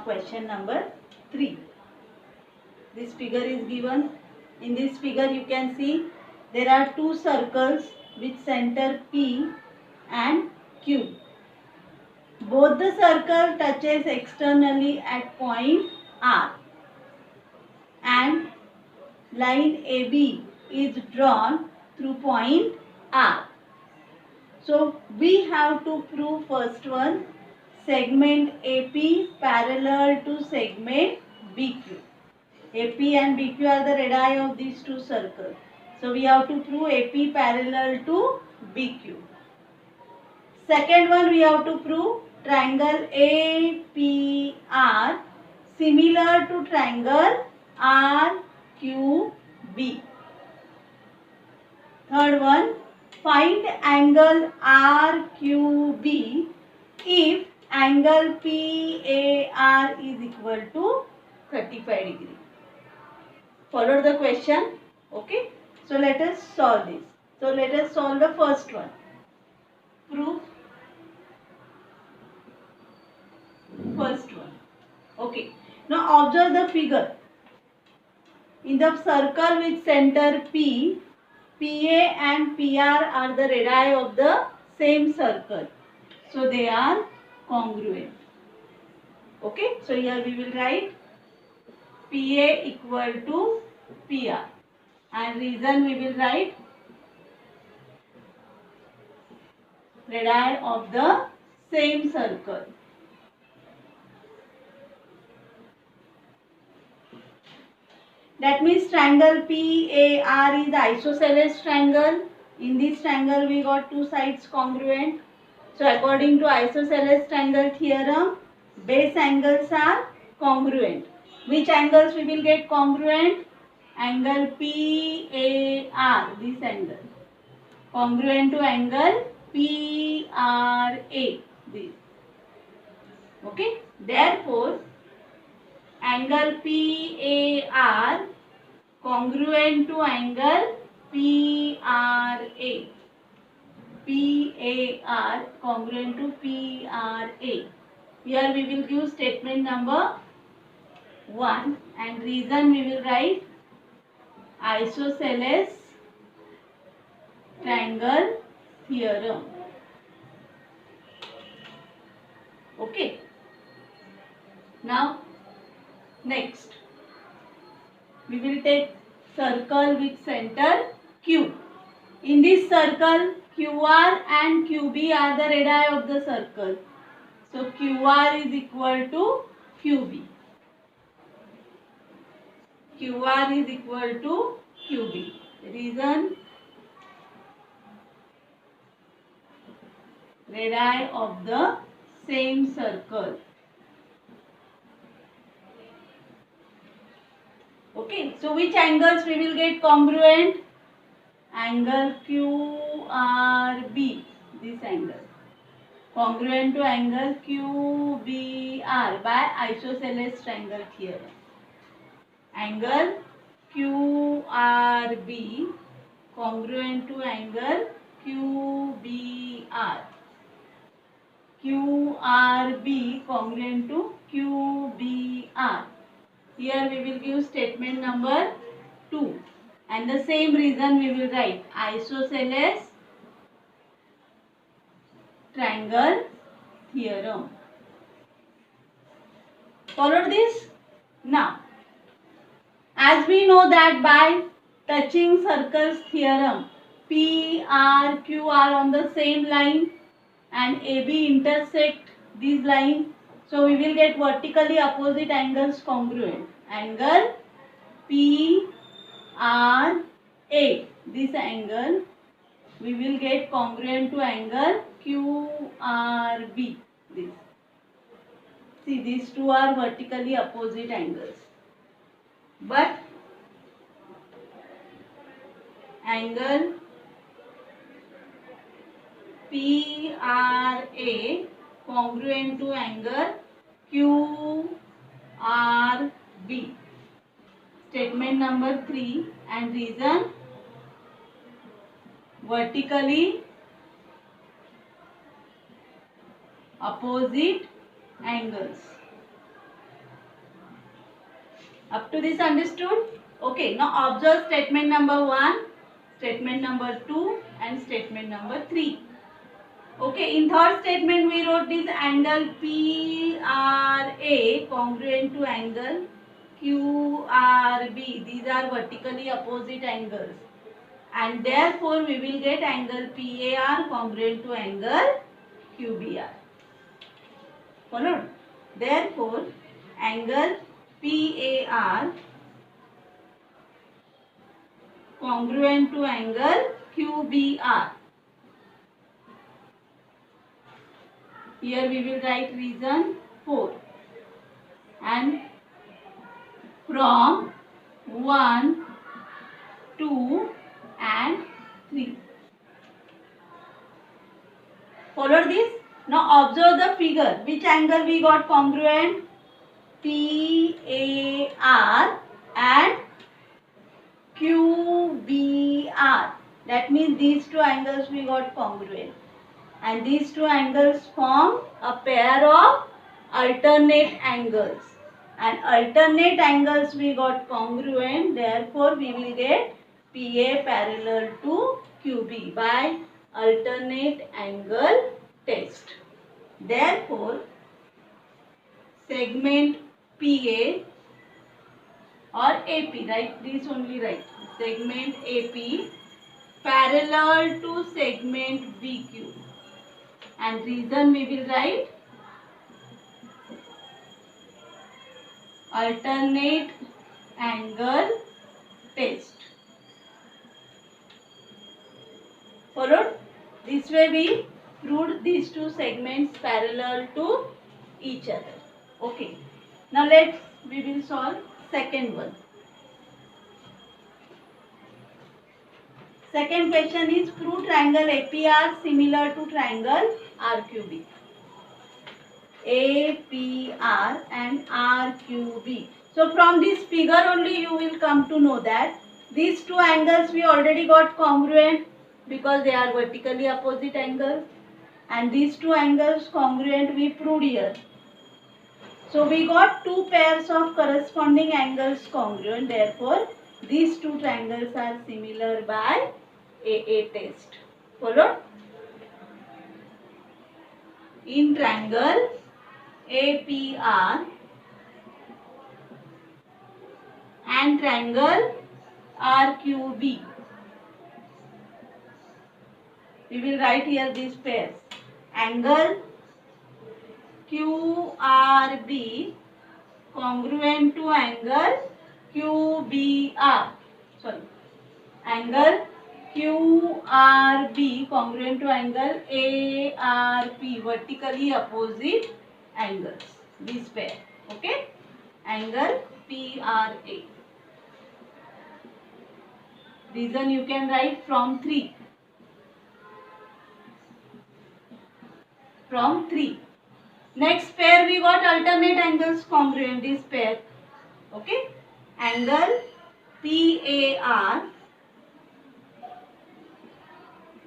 question number 3. This figure is given. In this figure you can see there are two circles with center P and Q. Both the circle touches externally at point R and line AB is drawn through point R. So we have to prove first one, segment AP parallel to segment BQ. AP and BQ are the radii of these two circles. So we have to prove AP parallel to BQ. Second one, we have to prove triangle APR similar to triangle RQB. Third one, find angle RQB if angle PAR is equal to 35 degree. Follow the question. Okay. So let us solve this. So let us solve the first one. Proof. First one. Okay. Now observe the figure. In the circle with center P, PA and PR are the radii of the same circle. So they are congruent. Okay. So here we will write PA equal to PR. And reason we will write radii of the same circle. That means triangle PAR is isosceles triangle. In this triangle we got two sides congruent. So according to isosceles triangle theorem, base angles are congruent. Which angles we will get congruent? Angle PAR, this angle. Congruent to angle PRA, this. Okay. Therefore, angle PAR congruent to angle PRA. PAR congruent to PRA. Here we will give statement number 1 and reason we will write isosceles triangle theorem. Okay. Now next we will take circle with center Q. In this circle QR and QB are the radii of the circle. So QR is equal to QB. QR is equal to QB. Reason, radii of the same circle. Okay, so which angles we will get congruent? Angle QRB, this angle. Congruent to angle QBR by isosceles triangle theorem. Angle QRB congruent to angle QBR. QRB congruent to QBR. Here we will give statement number 2 and the same reason we will write isosceles triangle theorem. Follow this? Now, as we know that by touching circles theorem, P, R, Q are on the same line and AB intersect this line. So we will get vertically opposite angles congruent. Angle P, R, A. This angle we will get congruent to angle Q, R, B. This. See, these two are vertically opposite angles. But angle PRA congruent to angle QRB. Statement number 3 and reason, vertically opposite angles. Up to this understood? Okay, now observe statement number 1, statement number 2 and statement number 3. Okay, in third statement we wrote this angle PRA congruent to angle QRB. These are vertically opposite angles. And therefore we will get angle PAR congruent to angle QBR. Followed? Therefore, angle PAR congruent to angle QBR. Here we will write reason 4. And from 1, 2 and 3. Follow this? Now observe the figure. Which angle we got congruent? PAR and QBR. That means these two angles we got congruent. And these two angles form a pair of alternate angles. And alternate angles we got congruent. Therefore, we will get PA parallel to QB by alternate angle test. Therefore, segment PA or AP, right? This only right. Segment AP parallel to segment BQ. And reason we will write alternate angle test. Followed? This way we proved these two segments parallel to each other. Okay. Now we will solve second one. Second question is prove triangle APR similar to triangle RQB. APR and RQB. So from this figure only you will come to know that these two angles we already got congruent because they are vertically opposite angles, and these two angles congruent we proved here. So we got two pairs of corresponding angles congruent. Therefore, these two triangles are similar by AA test. Followed? In triangle APR and triangle RQB, we will write here these pairs. Angle QRB congruent to angle QBR. Sorry. Angle QRB congruent to angle ARP, vertically opposite angles. This pair. Okay. Angle PRA. Reason you can write from 3. From 3. Next pair we got alternate angles congruent, this pair. Okay. Angle PAR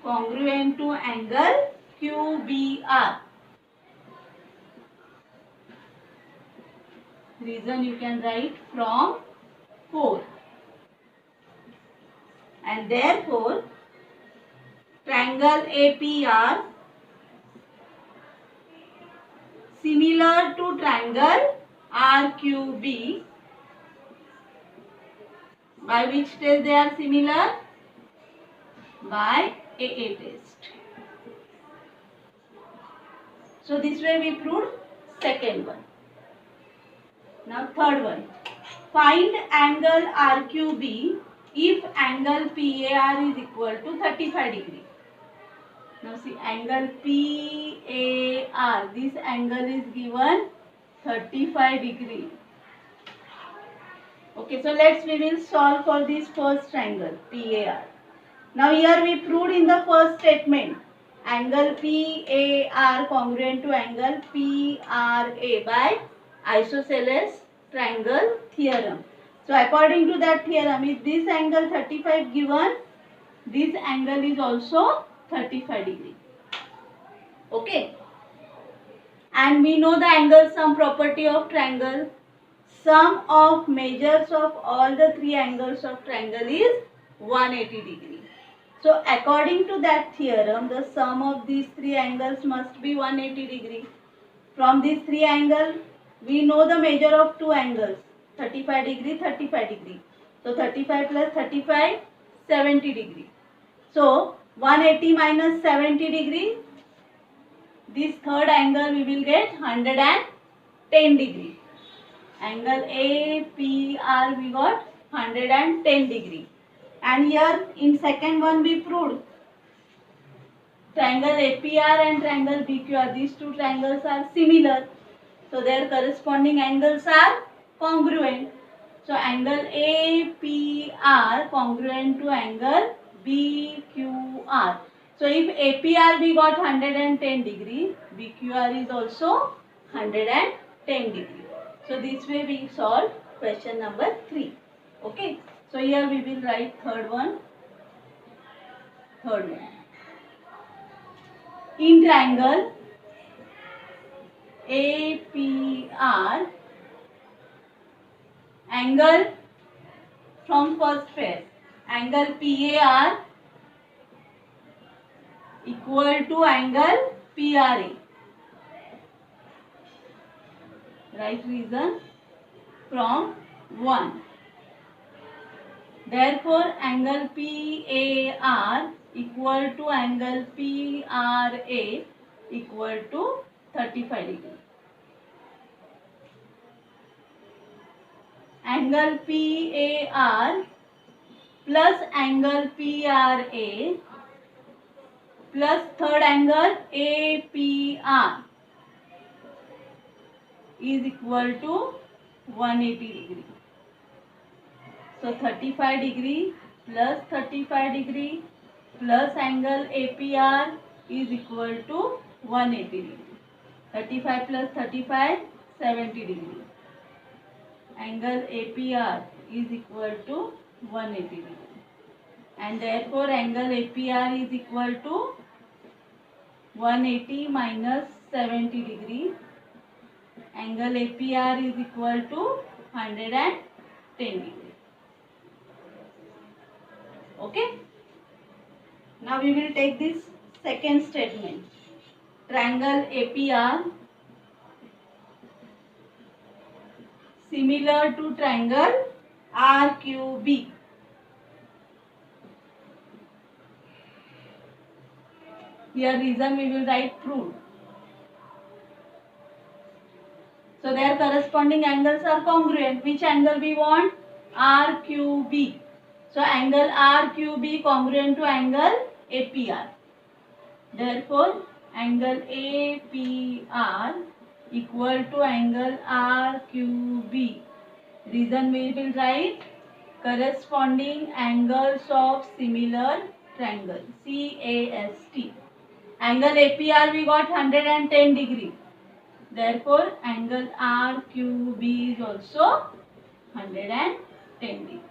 congruent to angle QBR. Reason you can write from 4. And therefore, triangle APR similar to triangle RQB. By which test they are similar? By AA test. So this way we proved second one. Now third one. Find angle RQB if angle PAR is equal to 35 degree. Now see, angle PAR, this angle is given 35 degree. Okay, so we will solve for this first triangle PAR. Now here we proved in the first statement angle PAR congruent to angle PRA by isosceles triangle theorem. So according to that theorem, if this angle 35 given, this angle is also 35 degree. Okay. And we know the angle sum property of triangle. sum of measures of all the three angles of triangle is 180 degree. So according to that theorem, the sum of these three angles must be 180 degree. From these three angles, we know the measure of two angles, 35 degree, 35 degree. So 35 plus 35, 70 degree. So 180 minus 70 degree, this third angle we will get 110 degree. Angle APR we got 110 degree. And here in second one we proved triangle APR and triangle BQR, these two triangles are similar. So their corresponding angles are congruent. So angle APR congruent to angle BQR. So if APR we got 110 degree, BQR is also 110 degree. So this way we solve question number 3. Okay. So here we will write third one. In triangle APR, angle from first phase, angle PAR equal to angle PRA. Write reason from 1. Therefore, angle PAR equal to angle PRA equal to 35 degree. Angle PAR plus angle PRA plus third angle APR is equal to 180 degree. So 35 degree plus 35 degree plus angle APR is equal to 180 degree. 35 plus 35, 70 degree. Angle APR is equal to 180 degree. And therefore angle APR is equal to 180 minus 70 degree. Angle APR is equal to 110 degree. Okay. Now we will take this second statement. Triangle APR similar to triangle RQB. Here reason we will write proved. So their corresponding angles are congruent. Which angle we want? RQB. So angle RQB congruent to angle APR. Therefore angle APR equal to angle RQB. Reason we will write corresponding angles of similar triangle, CAST. Angle APR we got 110 degree. Therefore angle RQB is also 110 degree.